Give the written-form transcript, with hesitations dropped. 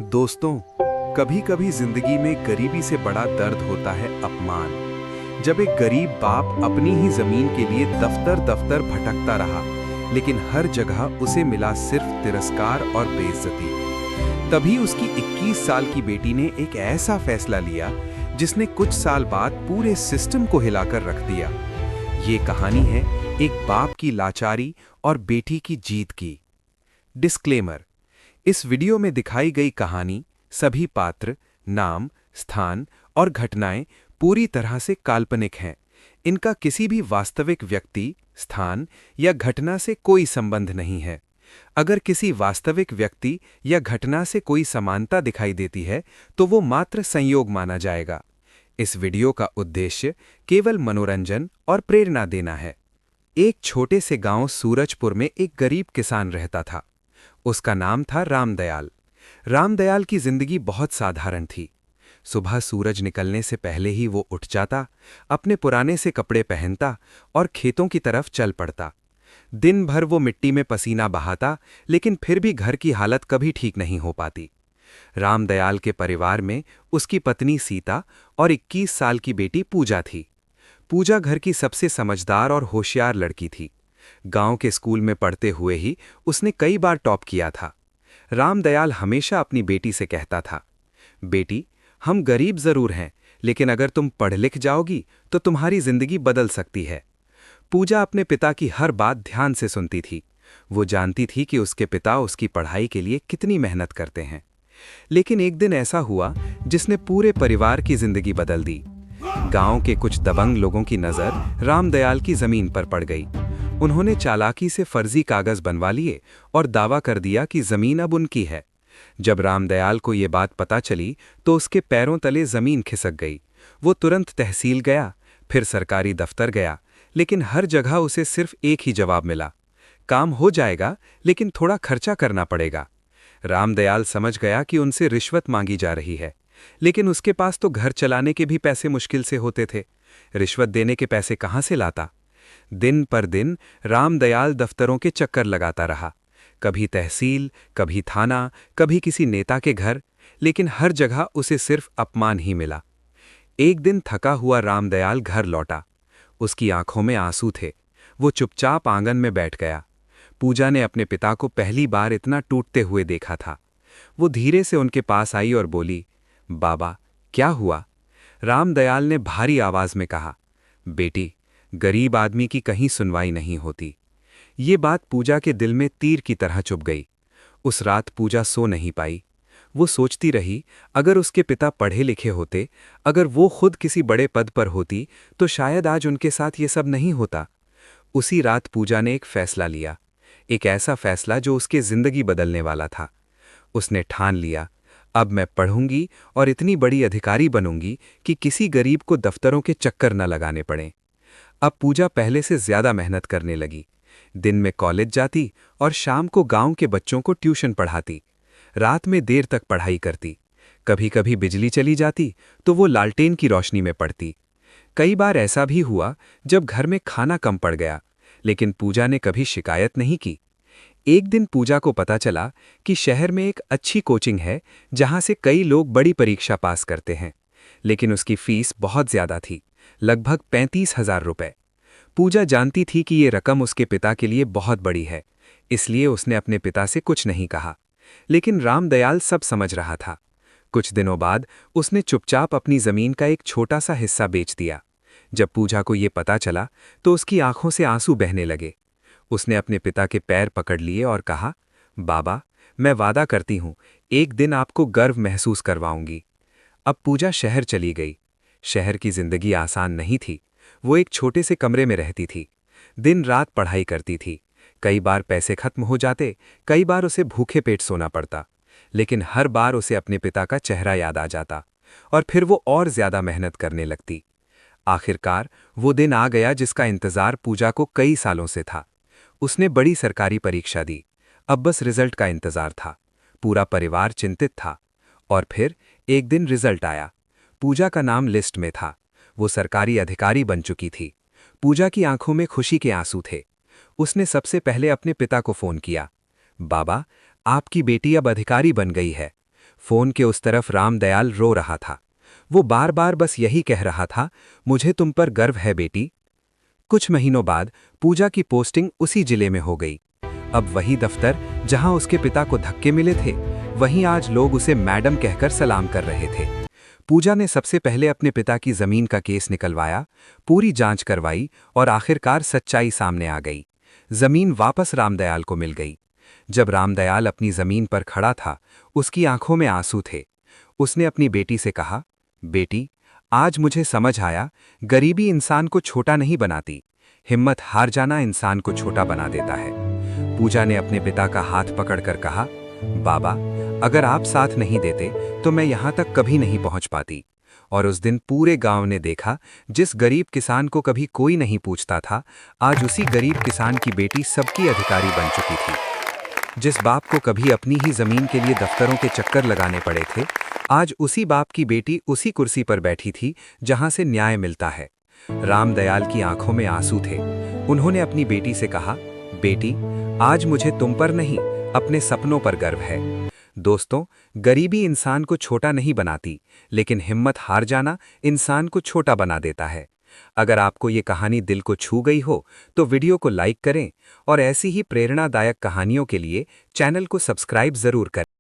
दोस्तों, कभी-कभी जिंदगी में गरीबी से बड़ा दर्द होता है अपमान। जब एक गरीब बाप अपनी ही जमीन के लिए दफ्तर-दफ्तर भटकता रहा, लेकिन हर जगह उसे मिला सिर्फ तिरस्कार और बेइज्जती। तभी उसकी 21 साल की बेटी ने एक ऐसा फैसला लिया जिसने कुछ साल बाद पूरे सिस्टम को हिलाकर रख दिया। ये कहानी है एक बाप की लाचारी और बेटी की जीत की। डिस्क्लेमर: इस वीडियो में दिखाई गई कहानी, सभी पात्र, नाम, स्थान और घटनाएं पूरी तरह से काल्पनिक हैं। इनका किसी भी वास्तविक व्यक्ति, स्थान या घटना से कोई संबंध नहीं है। अगर किसी वास्तविक व्यक्ति या घटना से कोई समानता दिखाई देती है, तो वो मात्र संयोग माना जाएगा। इस वीडियो का उद्देश्य केवल मनोरंजन और प्रेरणा देना है। एक छोटे से गांव सूरजपुर में एक गरीब किसान रहता था। उसका नाम था रामदयाल। रामदयाल की जिंदगी बहुत साधारण थी। सुबह सूरज निकलने से पहले ही वो उठ जाता, अपने पुराने से कपड़े पहनता और खेतों की तरफ चल पड़ता। दिन भर वो मिट्टी में पसीना बहाता, लेकिन फिर भी घर की हालत कभी ठीक नहीं हो पाती। रामदयाल के परिवार में उसकी पत्नी सीता और 21 साल की बेटी पूजा थी। पूजा घर की सबसे समझदार और होशियार लड़की थी। गांव के स्कूल में पढ़ते हुए ही उसने कई बार टॉप किया था। रामदयाल हमेशा अपनी बेटी से कहता था, बेटी, हम गरीब जरूर हैं, लेकिन अगर तुम पढ़ लिख जाओगी तो तुम्हारी जिंदगी बदल सकती है। पूजा अपने पिता की हर बात ध्यान से सुनती थी। वो जानती थी कि उसके पिता उसकी पढ़ाई के लिए कितनी मेहनत करते हैं। लेकिन एक दिन ऐसा हुआ जिसने पूरे परिवार की जिंदगी बदल दी। गांव के कुछ दबंग लोगों की नजर रामदयाल की जमीन पर पड़ गई। उन्होंने चालाकी से फर्जी कागज बनवा लिए और दावा कर दिया कि जमीन अब उनकी है। जब रामदयाल को ये बात पता चली तो उसके पैरों तले जमीन खिसक गई। वो तुरंत तहसील गया, फिर सरकारी दफ्तर गया, लेकिन हर जगह उसे सिर्फ एक ही जवाब मिला, काम हो जाएगा, लेकिन थोड़ा खर्चा करना पड़ेगा। रामदयाल समझ गया कि उनसे रिश्वत मांगी जा रही है, लेकिन उसके पास तो घर चलाने के भी पैसे मुश्किल से होते थे। रिश्वत देने के पैसे कहाँ से लाता? दिन पर दिन रामदयाल दफ्तरों के चक्कर लगाता रहा, कभी तहसील, कभी थाना, कभी किसी नेता के घर, लेकिन हर जगह उसे सिर्फ अपमान ही मिला। एक दिन थका हुआ रामदयाल घर लौटा। उसकी आंखों में आंसू थे। वो चुपचाप आंगन में बैठ गया। पूजा ने अपने पिता को पहली बार इतना टूटते हुए देखा था। वो धीरे से उनके पास आई और बोली, बाबा, क्या हुआ? रामदयाल ने भारी आवाज में कहा, बेटी, गरीब आदमी की कहीं सुनवाई नहीं होती। ये बात पूजा के दिल में तीर की तरह चुभ गई। उस रात पूजा सो नहीं पाई। वो सोचती रही, अगर उसके पिता पढ़े लिखे होते, अगर वो खुद किसी बड़े पद पर होती, तो शायद आज उनके साथ ये सब नहीं होता। उसी रात पूजा ने एक फैसला लिया, एक ऐसा फैसला जो उसके जिंदगी बदलने वाला था। उसने ठान लिया, अब मैं पढ़ूंगी और इतनी बड़ी अधिकारी बनूंगी कि किसी गरीब को दफ्तरों के चक्कर न लगाने पड़ें। अब पूजा पहले से ज्यादा मेहनत करने लगी। दिन में कॉलेज जाती और शाम को गांव के बच्चों को ट्यूशन पढ़ाती। रात में देर तक पढ़ाई करती। कभी कभी बिजली चली जाती तो वो लालटेन की रोशनी में पढ़ती। कई बार ऐसा भी हुआ जब घर में खाना कम पड़ गया, लेकिन पूजा ने कभी शिकायत नहीं की। एक दिन पूजा को पता चला कि शहर में एक अच्छी कोचिंग है जहां से कई लोग बड़ी परीक्षा पास करते हैं, लेकिन उसकी फीस बहुत ज्यादा थी, लगभग 35,000 रुपए। पूजा जानती थी कि ये रकम उसके पिता के लिए बहुत बड़ी है, इसलिए उसने अपने पिता से कुछ नहीं कहा। लेकिन रामदयाल सब समझ रहा था। कुछ दिनों बाद उसने चुपचाप अपनी जमीन का एक छोटा सा हिस्सा बेच दिया। जब पूजा को ये पता चला तो उसकी आंखों से आंसू बहने लगे। उसने अपने पिता के पैर पकड़ लिए और कहा, बाबा, मैं वादा करती हूं, एक दिन आपको गर्व महसूस करवाऊंगी। अब पूजा शहर चली गई। शहर की जिंदगी आसान नहीं थी। वो एक छोटे से कमरे में रहती थी, दिन रात पढ़ाई करती थी। कई बार पैसे खत्म हो जाते, कई बार उसे भूखे पेट सोना पड़ता, लेकिन हर बार उसे अपने पिता का चेहरा याद आ जाता और फिर वो और ज्यादा मेहनत करने लगती। आखिरकार वो दिन आ गया जिसका इंतजार पूजा को कई सालों से था। उसने बड़ी सरकारी परीक्षा दी। अब बस रिजल्ट का इंतजार था। पूरा परिवार चिंतित था। और फिर एक दिन रिजल्ट आया। पूजा का नाम लिस्ट में था। वो सरकारी अधिकारी बन चुकी थी। पूजा की आंखों में खुशी के आंसू थे। उसने सबसे पहले अपने पिता को फोन किया, बाबा, आपकी बेटी अब अधिकारी बन गई है। फोन के उस तरफ रामदयाल रो रहा था। वो बार बार बस यही कह रहा था, मुझे तुम पर गर्व है बेटी। कुछ महीनों बाद पूजा की पोस्टिंग उसी जिले में हो गई। अब वही दफ्तर जहां उसके पिता को धक्के मिले थे, वहीं आज लोग उसे मैडम कहकर सलाम कर रहे थे। पूजा ने सबसे पहले अपने पिता की जमीन का केस निकलवाया, पूरी जांच करवाई और आखिरकार सच्चाई सामने आ गई। जमीन वापस रामदयाल को मिल गई। जब रामदयाल अपनी जमीन पर खड़ा था, उसकी आंखों में आंसू थे। उसने अपनी बेटी से कहा, बेटी, आज मुझे समझ आया, गरीबी इंसान को छोटा नहीं बनाती, हिम्मत हार जाना इंसान को छोटा बना देता है। पूजा ने अपने पिता का हाथ पकड़कर कहा, बाबा, अगर आप साथ नहीं देते तो मैं यहां तक कभी नहीं पहुंच पाती। और उस दिन पूरे गांव ने देखा, जिस गरीब किसान को कभी कोई नहीं पूछता था, आज उसी गरीब किसान की बेटी सबकी अधिकारी बन चुकी थी। जिस बाप को कभी अपनी ही जमीन के लिए दफ्तरों के चक्कर लगाने पड़े थे, आज उसी बाप की बेटी उसी कुर्सी पर बैठी थी जहां से न्याय मिलता है। रामदयाल की आंखों में आंसू थे। उन्होंने अपनी बेटी से कहा, बेटी, आज मुझे तुम पर नहीं, अपने सपनों पर गर्व है। दोस्तों, गरीबी इंसान को छोटा नहीं बनाती, लेकिन हिम्मत हार जाना इंसान को छोटा बना देता है। अगर आपको ये कहानी दिल को छू गई हो, तो वीडियो को लाइक करें और ऐसी ही प्रेरणादायक कहानियों के लिए चैनल को सब्सक्राइब जरूर करें।